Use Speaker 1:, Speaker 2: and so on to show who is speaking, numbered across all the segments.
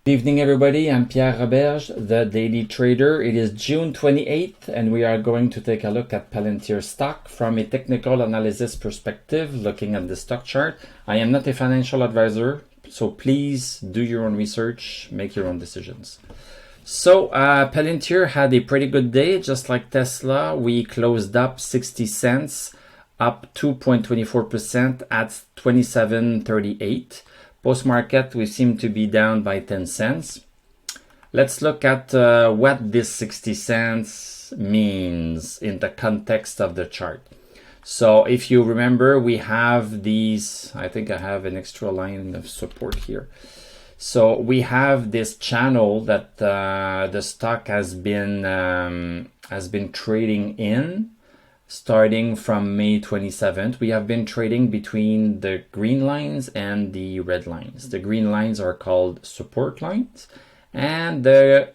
Speaker 1: Good evening, everybody. I'm Pierre Roberge, the Daily Trader. It is June 28th, and we are going to take a look at Palantir stock from a technical analysis perspective, looking at the stock chart. I am not a financial advisor, so please do your own research, make your own decisions. So Palantir had a pretty good day, just like Tesla. We closed up 60 cents, up 2.24% at 27.38. Post-market, we seem to be down by 10 cents. Let's look at what this 60 cents means in the context of the chart. So if you remember, we have these, I think I have an extra line of support here. So we have this channel that the stock has been trading in. Starting from May 27th, we have been trading between the green lines and the red lines. The green lines are called support lines, and the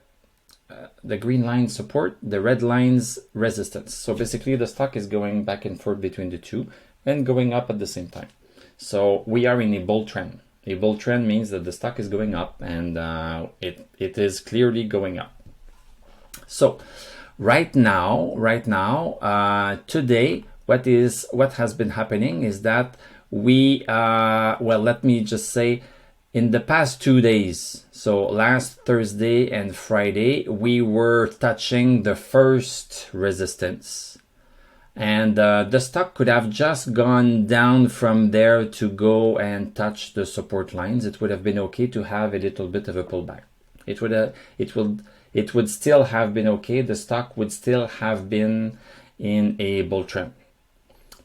Speaker 1: green line support, the red lines resistance. So basically the stock is going back and forth between the two and going up at the same time. So we are in a bull trend. A bull trend means that the stock is going up, and it is clearly going up. So Right now, today, what has been happening is that we, let me just say, in the past 2 days, so last Thursday and Friday, we were touching the first resistance. And the stock could have just gone down from there to go and touch the support lines. It would have been okay to have a little bit of a pullback. It would still have been okay. The stock would still have been in a bull trend.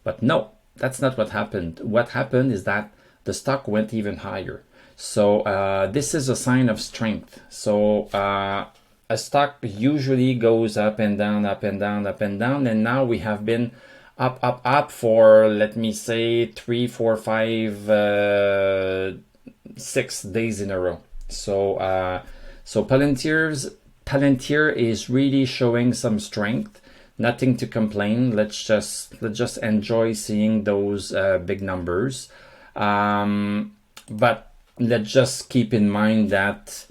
Speaker 1: But no, that's not what happened. What happened is that the stock went even higher. So this is a sign of strength. So a stock usually goes up and down, up and down, up and down. And now we have been up for, let me say, 3, 4, 5, 6 days in a row. So Palantir is really showing some strength. Nothing to complain. Let's just enjoy seeing those big numbers. But let's just keep in mind that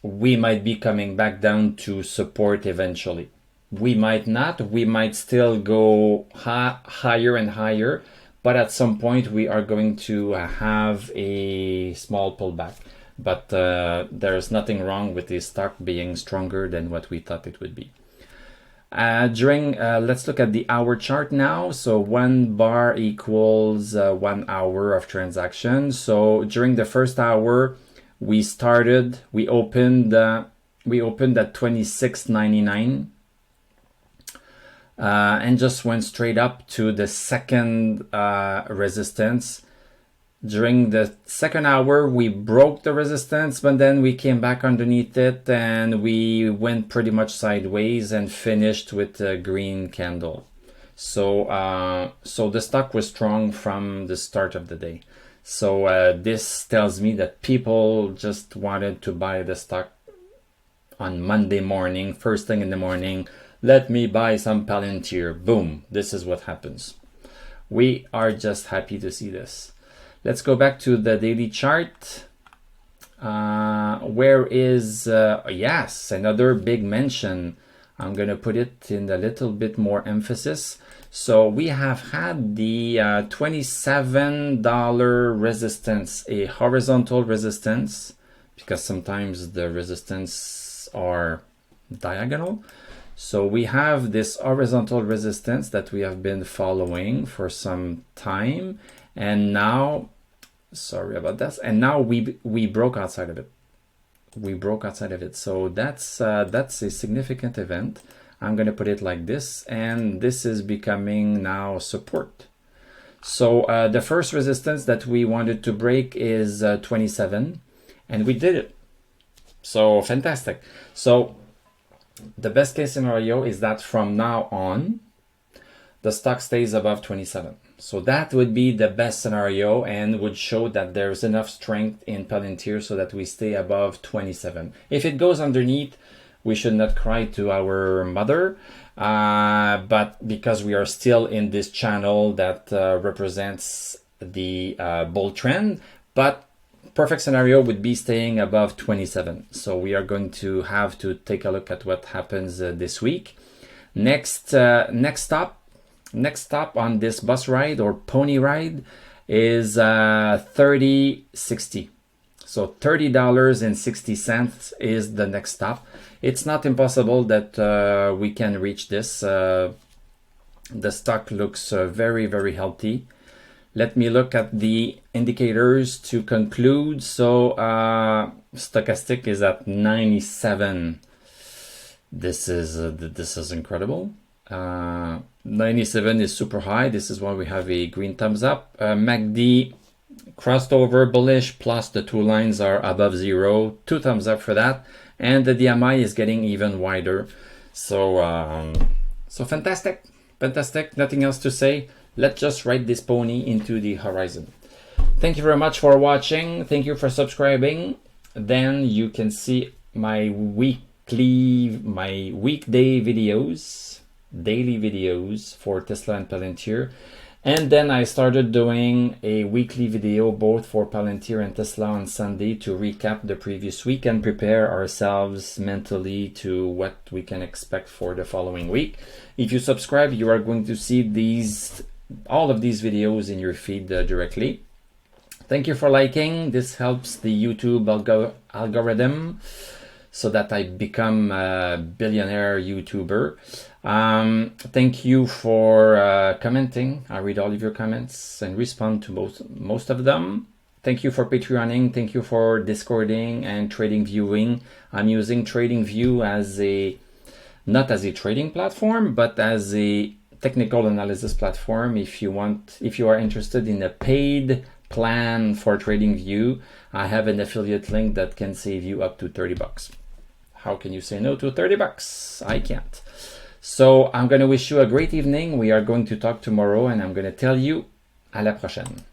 Speaker 1: we might be coming back down to support eventually. We might not. We might still go higher and higher. But at some point, we are going to have a small pullback. But there's nothing wrong with the stock being stronger than what we thought it would be. Let's look at the hour chart now. So 1 bar equals 1 hour of transaction. So during the first hour, we opened at 26.99 and just went straight up to the second resistance. During the second hour, we broke the resistance, but then we came back underneath it and we went pretty much sideways and finished with a green candle. So the stock was strong from the start of the day. So this tells me that people just wanted to buy the stock on Monday morning, first thing in the morning. Let me buy some Palantir. Boom. This is what happens. We are just happy to see this. Let's go back to the daily chart. Where is, yes, another big mention. I'm going to put it in a little bit more emphasis. So we have had the $27 resistance, a horizontal resistance, because sometimes the resistance are diagonal. So we have this horizontal resistance that we have been following for some time. And now, sorry about that. And now we broke outside of it. So that's a significant event. I'm going to put it like this, and this is becoming now support. So the first resistance that we wanted to break is 27, and we did it. So fantastic. So the best case scenario is that from now on, the stock stays above 27. So that would be the best scenario and would show that there's enough strength in Palantir so that we stay above 27. If it goes underneath, we should not cry to our mother, but because we are still in this channel that represents the bull trend, but perfect scenario would be staying above 27. So we are going to have to take a look at what happens this week. Next stop on this bus ride or pony ride is 30.60. So $30.60 is the next stop. It's not impossible that we can reach this. The stock looks very, very healthy. Let me look at the indicators to conclude. So stochastic is at 97. This is incredible. 97 is super high. This is why we have a green thumbs up. MACD crossed over bullish, plus the two lines are above zero. 2 thumbs up for that. And the DMI is getting even wider. So fantastic. Nothing else to say. Let's just ride this pony into the horizon. Thank you very much for watching. Thank you for subscribing. Then you can see my weekday videos, daily videos for Tesla and Palantir. And then I started doing a weekly video both for Palantir and Tesla on Sunday to recap the previous week and prepare ourselves mentally to what we can expect for the following week. If you subscribe, you are going to see all of these videos in your feed directly. Thank you for liking. This helps the YouTube algorithm so that I become a billionaire YouTuber. Thank you for commenting. I read all of your comments and respond to most of them. Thank you for Patreoning. Thank you for Discording and Trading Viewing. I'm using Trading View not as a trading platform, but as a technical analysis platform. If you are interested in a paid plan for Trading View, I have an affiliate link that can save you up to $30. How can you say no to $30? I can't. So I'm going to wish you a great evening. We are going to talk tomorrow and I'm going to tell you à la prochaine.